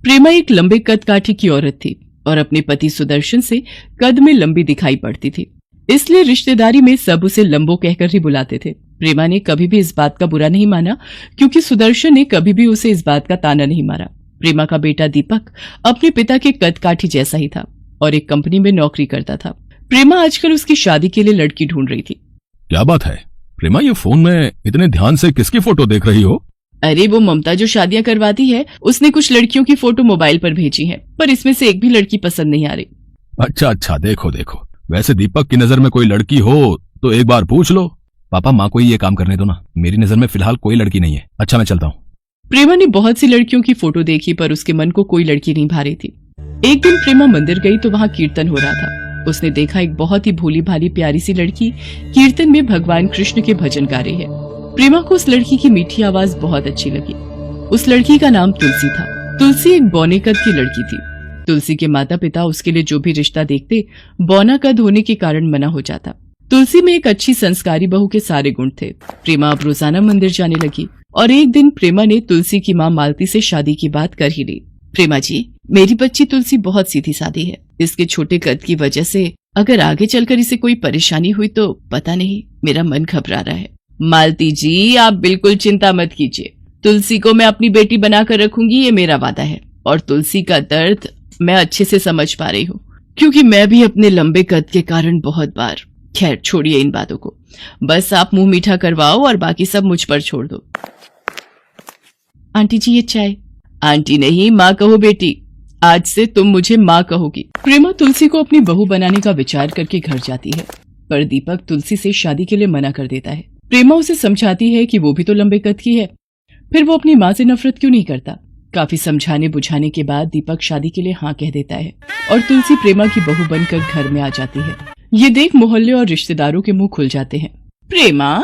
प्रेमा एक लंबे कद काठी की औरत थी और अपने पति सुदर्शन से कद में लंबी दिखाई पड़ती थी, इसलिए रिश्तेदारी में सब उसे लंबो कहकर ही बुलाते थे। प्रेमा ने कभी भी इस बात का बुरा नहीं माना क्योंकि सुदर्शन ने कभी भी उसे इस बात का ताना नहीं मारा। प्रेमा का बेटा दीपक अपने पिता के कद काठी जैसा ही था और एक कंपनी में नौकरी करता था। प्रेमा आजकल उसकी शादी के लिए लड़की ढूंढ रही थी। क्या बात है प्रेमा, ये फोन में इतने ध्यान से किसकी फोटो देख रही हो? अरे वो ममता जो शादियां करवाती है, उसने कुछ लड़कियों की फोटो मोबाइल पर भेजी है, पर इसमें से एक भी लड़की पसंद नहीं आ रही। अच्छा, देखो देखो, वैसे दीपक की नजर में कोई लड़की हो तो एक बार पूछ लो। पापा माँ को ये काम करने दो ना, मेरी नजर में फिलहाल कोई लड़की नहीं है। अच्छा मैं चलता हूँ। प्रेमा ने बहुत सी लड़कियों की फोटो देखी पर उसके मन को कोई लड़की नहीं भा रही थी। एक दिन प्रेमा मंदिर गई तो वहाँ कीर्तन हो रहा था। उसने देखा एक बहुत ही भोली भाली प्यारी सी लड़की कीर्तन में भगवान कृष्ण के भजन गा रही है। प्रेमा को उस लड़की की मीठी आवाज बहुत अच्छी लगी। उस लड़की का नाम तुलसी था। तुलसी एक बौने कद की लड़की थी। तुलसी के माता पिता उसके लिए जो भी रिश्ता देखते, बौना कद होने के कारण मना हो जाता। तुलसी में एक अच्छी संस्कारी बहू के सारे गुण थे। प्रेमा अब रोजाना मंदिर जाने लगी और एक दिन प्रेमा ने तुलसी की माँ मालती से शादी की बात कर ही ली। प्रेमा जी, मेरी बच्ची तुलसी बहुत सीधी सादी है। इसके छोटे कद की वजह से अगर आगे चलकर इसे कोई परेशानी हुई तो पता नहीं, मेरा मन घबरा रहा है। मालती जी, आप बिल्कुल चिंता मत कीजिए। तुलसी को मैं अपनी बेटी बनाकर रखूंगी, ये मेरा वादा है। और तुलसी का दर्द मैं अच्छे से समझ पा रही हूँ क्योंकि मैं भी अपने लंबे कद के कारण बहुत बार। खैर छोड़िए इन बातों को, बस आप मुंह मीठा करवाओ और बाकी सब मुझ पर छोड़ दो। आंटी जी ये चाय। आंटी नहीं, माँ कहो बेटी, आज से तुम मुझे माँ कहोगी। प्रेमा तुलसी को अपनी बहू बनाने का विचार करके घर जाती है, पर दीपक तुलसी से शादी के लिए मना कर देता है। प्रेमा उसे समझाती है कि वो भी तो लंबे कद की है, फिर वो अपनी माँ से नफरत क्यों नहीं करता। काफी समझाने बुझाने के बाद दीपक शादी के लिए हाँ कह देता है और तुलसी प्रेमा की बहू बनकर घर में आ जाती है। ये देख मोहल्ले और रिश्तेदारों के मुंह खुल जाते हैं। प्रेमा,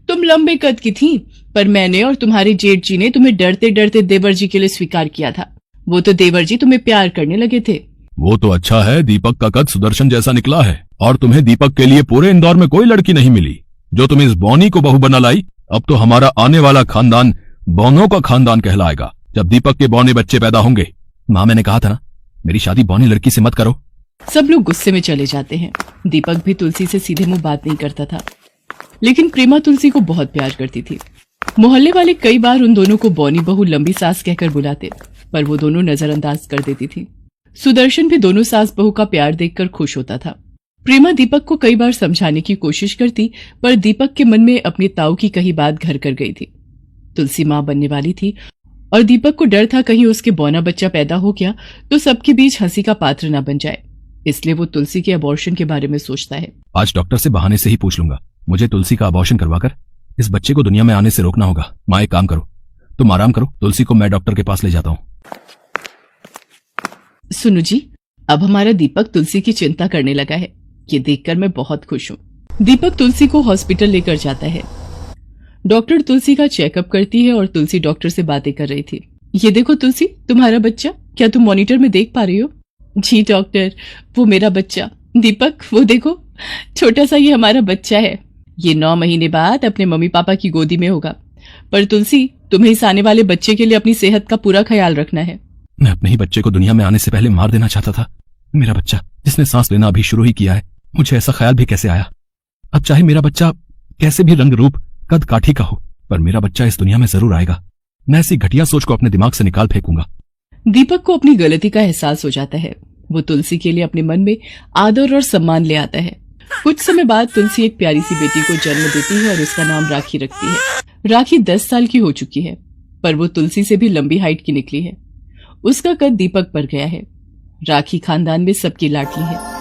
तुम लंबे कद की थी, पर मैंने और तुम्हारे जेठ जी ने तुम्हें डरते डरते देवर जी के लिए स्वीकार किया था। वो तो देवर जी तुम्हें प्यार करने लगे थे। वो तो अच्छा है, दीपक का कद सुदर्शन जैसा निकला है और तुम्हें दीपक के लिए पूरे इंदौर में कोई लड़की नहीं मिली जो तुम इस बौनी को बहू बना लाई। अब तो हमारा आने वाला खानदान बौनों का खानदान कहलाएगा जब दीपक के बौने बच्चे पैदा होंगे। माँ मैंने कहा था ना, मेरी शादी बौनी लड़की से मत करो। सब लोग गुस्से में चले जाते हैं। दीपक भी तुलसी से सीधे मुंह बात नहीं करता था, लेकिन प्रेमा तुलसी को बहुत प्यार करती थी। मोहल्ले वाले कई बार उन दोनों को बौनी बहू लंबी सास कहकर बुलाते, पर वो दोनों नजरअंदाज कर देती थी। सुदर्शन भी दोनों सास बहू का प्यार देखकर खुश होता था। प्रेमा दीपक को कई बार समझाने की कोशिश करती, पर दीपक के मन में अपनी ताऊ की कही बात घर कर गई थी। तुलसी माँ बनने वाली थी और दीपक को डर था कहीं उसके बौना बच्चा पैदा हो गया तो सबके बीच हंसी का पात्र न बन जाए, इसलिए वो तुलसी के अबॉर्शन के बारे में सोचता है। आज डॉक्टर से बहाने से ही पूछ लूंगा। मुझे तुलसी का अबॉर्शन करवाकर इस बच्चे को दुनिया में आने से रोकना होगा। माँ एक काम करो, तुम आराम करो, तुलसी को मैं डॉक्टर के पास ले जाता हूँ। सुनो जी, अब हमारा दीपक तुलसी की चिंता करने लगा है, ये देखकर मैं बहुत खुश हूँ। दीपक तुलसी को हॉस्पिटल लेकर जाता है। डॉक्टर तुलसी का चेकअप करती है और तुलसी डॉक्टर से बातें कर रही थी। ये देखो तुलसी, तुम्हारा बच्चा, क्या तुम मॉनिटर में देख पा रही हो? जी डॉक्टर, वो मेरा बच्चा दीपक, वो देखो छोटा सा ये हमारा बच्चा है। ये 9 महीने बाद अपने मम्मी पापा की गोदी में होगा। पर तुलसी, तुम्हें इस आने वाले बच्चे के लिए अपनी सेहत का पूरा ख्याल रखना है। मैं अपने ही बच्चे को दुनिया में आने से पहले मार देना चाहता था। मेरा बच्चा जिसने सांस लेना अभी शुरू ही किया है, मुझे ऐसा ख्याल भी कैसे आया? अब चाहे मेरा बच्चा कैसे भी रंग रूप कद काठी का हो, पर मेरा बच्चा इस दुनिया में जरूर आएगा। मैं ऐसी घटिया सोच को अपने दिमाग से निकाल फेंकूंगा। दीपक को अपनी गलती का एहसास हो जाता है। वो तुलसी के लिए अपने मन में आदर और सम्मान ले आता है। कुछ समय बाद तुलसी एक प्यारी सी बेटी को जन्म देती है और उसका नाम राखी रखती है। राखी 10 साल की हो चुकी है, पर वो तुलसी से भी लंबी हाइट की निकली है। उसका कद दीपक पर गया है। राखी खानदान में सबकी लाडली है।